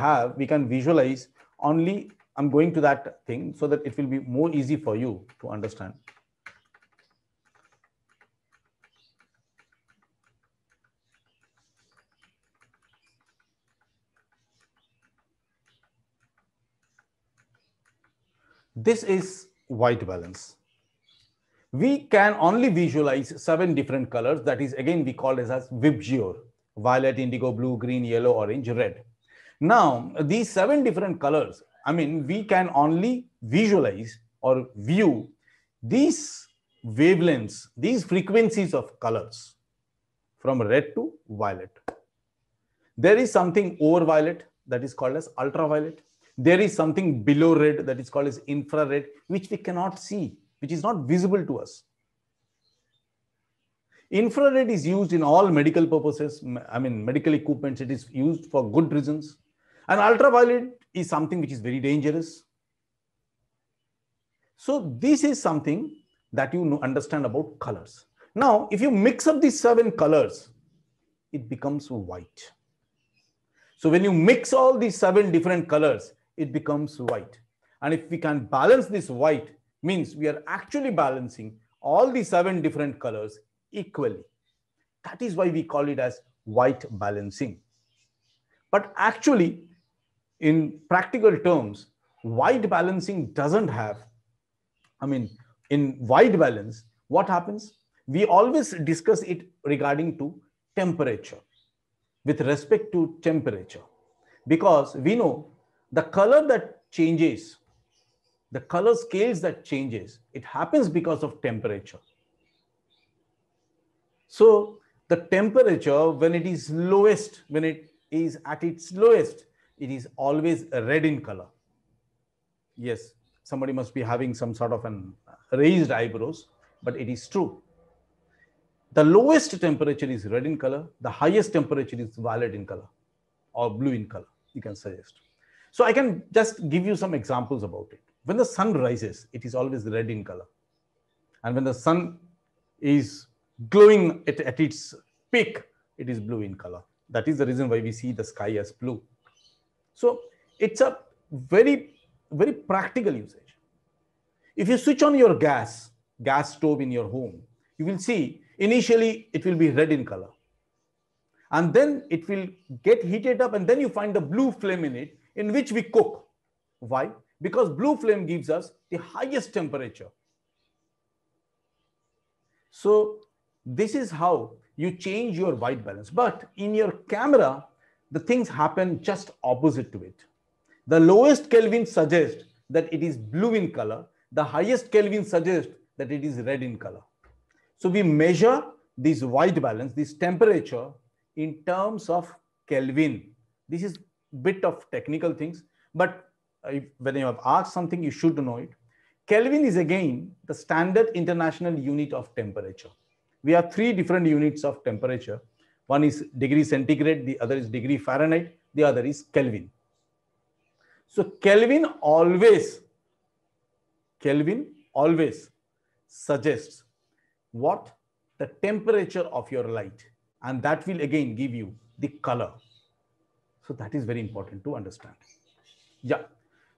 can visualize only, I'm going to that thing so that it will be more easy for you to understand. This is white balance. We can only visualize 7 different colors. That is, again, we call it as VIBGYOR: violet, indigo, blue, green, yellow, orange, red. Now, these 7 different colors, I mean, we can only visualize or view these wavelengths, these frequencies of colors from red to violet. There is something over violet that is called as ultraviolet. There is something below red that is called as infrared, which we cannot see, which is not visible to us. Infrared is used in all medical purposes. I mean, medical equipment, it is used for good reasons. And ultraviolet is something which is very dangerous. So this is something that you understand about colors. Now, if you mix up these 7 colors, it becomes white. So when you mix all these 7 different colors, it becomes white. And if we can balance this white, means we are actually balancing all the 7 different colors equally. That is why we call it as white balancing. But actually, in practical terms, white balancing doesn't have, I mean, in white balance, what happens? We always discuss it regarding to temperature, with respect to temperature, because we know the color that changes, the color scales that changes, it happens because of temperature. So the temperature, when it is lowest, when it is at its lowest, it is always red in color. Yes, somebody must be having some sort of an raised eyebrows, but it is true. The lowest temperature is red in color. The highest temperature is violet in color or blue in color, you can suggest. So I can just give you some examples about it. When the sun rises, it is always red in color. And when the sun is glowing at its peak, it is blue in color. That is the reason why we see the sky as blue. So it's a very, very practical usage. If you switch on your gas stove in your home, you will see initially it will be red in color. And then it will get heated up, and then you find the blue flame in it, in which we cook. Why? Because blue flame gives us the highest temperature. So this is how you change your white balance. But in your camera, the things happen just opposite to it. The lowest Kelvin suggests that it is blue in color. The highest Kelvin suggests that it is red in color. So we measure this white balance, this temperature, in terms of Kelvin. This is a bit of technical things, but when you have asked something, you should know it. Kelvin is again the standard international unit of temperature. We have 3 different units of temperature. One is degree centigrade, the other is degree Fahrenheit, the other is Kelvin. So Kelvin always suggests what? The temperature of your light, and that will again give you the color. So that is very important to understand. Yeah.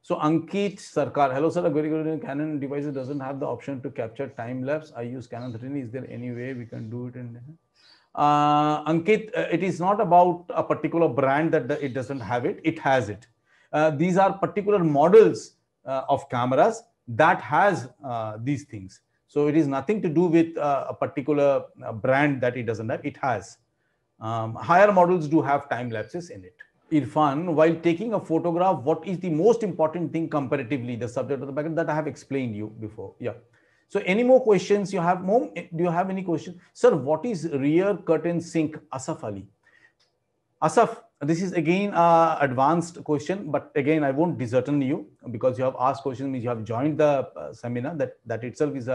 So Ankit Sarkar, hello sir, a very good Canon device doesn't have the option to capture time lapse. I use Canon 30. Is there any way we can do it? Ankit, it is not about a particular brand that it doesn't have it. It has it. These are particular models of cameras that has these things. So it is nothing to do with a particular brand that it doesn't have. It has. Higher models do have time lapses in it. Irfan, while taking a photograph, what is the most important thing comparatively, the subject of the background that I have explained you before? Yeah. So any more questions you have, Mom? Do you have any questions? Sir, what is rear curtain sync? Asaf Ali. Asaf, this is again advanced question, but again, I won't dishearten you because you have asked questions, means you have joined the seminar. That itself is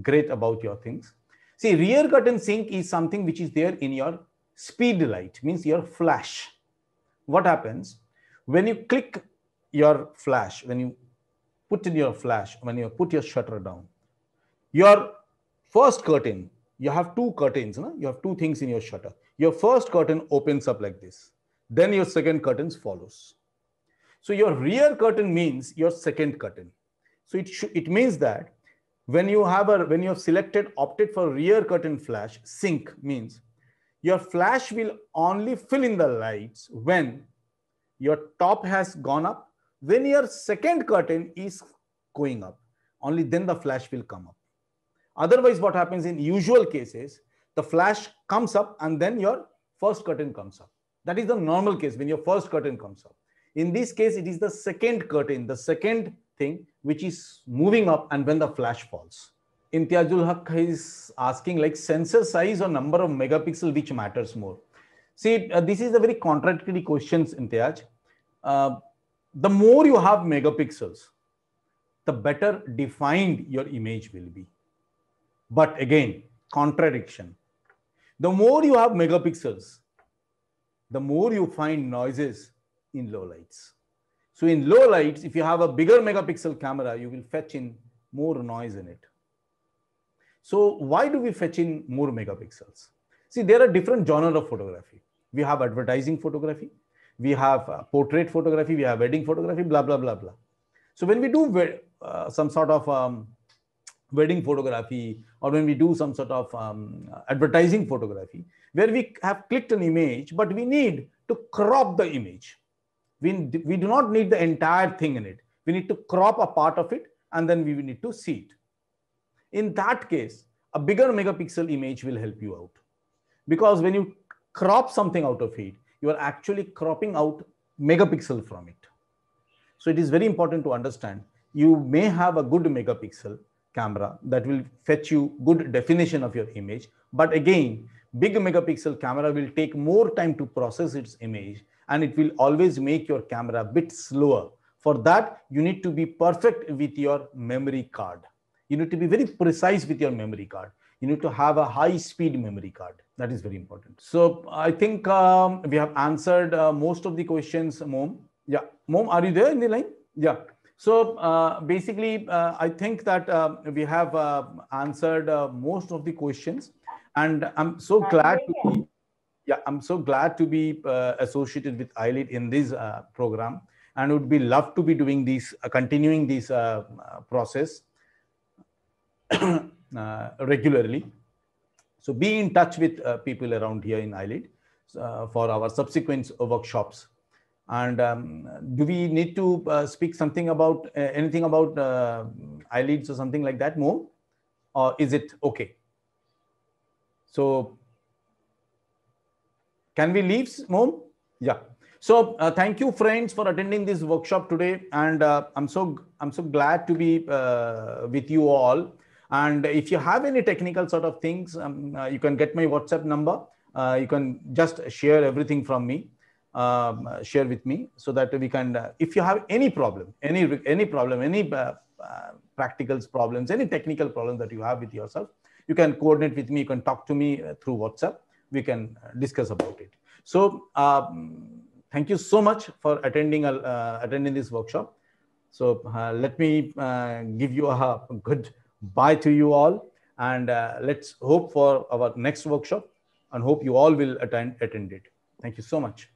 great about your things. See, rear curtain sync is something which is there in your speed light, means your flash. What happens when you click your flash, when you put in your flash, when you put your shutter down, your first curtain, you have two curtains, no? You have two things in your shutter. Your first curtain opens up like this. Then your second curtain follows. So your rear curtain means your second curtain. So it means that when you have opted for rear curtain flash, sync means your flash will only fill in the lights when your top has gone up, when your second curtain is going up. Only then the flash will come up. Otherwise, what happens in usual cases, the flash comes up and then your first curtain comes up. That is the normal case when your first curtain comes up. In this case, it is the second curtain, the second thing which is moving up and when the flash falls. Imtiazul Haq is asking like sensor size or number of megapixel which matters more. See, this is a very contradictory question, Imtiaz. The more you have megapixels, the better defined your image will be. But again, contradiction. The more you have megapixels, the more you find noises in low lights. So in low lights, if you have a bigger megapixel camera, you will fetch in more noise in it. So why do we fetch in more megapixels? See, there are different genres of photography. We have advertising photography, we have portrait photography, we have wedding photography, blah, blah, blah, blah. So when we do some sort of wedding photography, or when we do some sort of advertising photography, where we have clicked an image, but we need to crop the image. We do not need the entire thing in it. We need to crop a part of it and then we need to see it. In that case, a bigger megapixel image will help you out. Because when you crop something out of it, you are actually cropping out megapixel from it. So it is very important to understand, you may have a good megapixel camera that will fetch you good definition of your image. But again, big megapixel camera will take more time to process its image and it will always make your camera a bit slower. For that, you need to be perfect with your memory card. You need to be very precise with your memory card. You need to have a high-speed memory card. That is very important. So I think we have answered most of the questions, Mom. Yeah, Mom, are you there in the line? Yeah. So basically, I think that we have answered most of the questions, and I'm so glad to be, I'm so glad to be associated with iLead in this program, and would be love to be doing this, continuing this process regularly. So be in touch with people around here in iLead for our subsequent workshops. And do we need to speak something about anything about iLeads or something like that, Mo? Or is it okay? So can we leave, Mo? Yeah. So thank you, friends, for attending this workshop today. And I'm so glad to be with you all. And if you have any technical sort of things, you can get my WhatsApp number. You can just share everything from me. Share with me so that we can, if you have any problem, any problem, any practicals problems, any technical problems that you have with yourself, you can coordinate with me. You can talk to me through WhatsApp. We can discuss about it. So thank you so much for attending this workshop. So let me give you a good bye to you all, and let's hope for our next workshop, and hope you all will attend it. Thank you so much.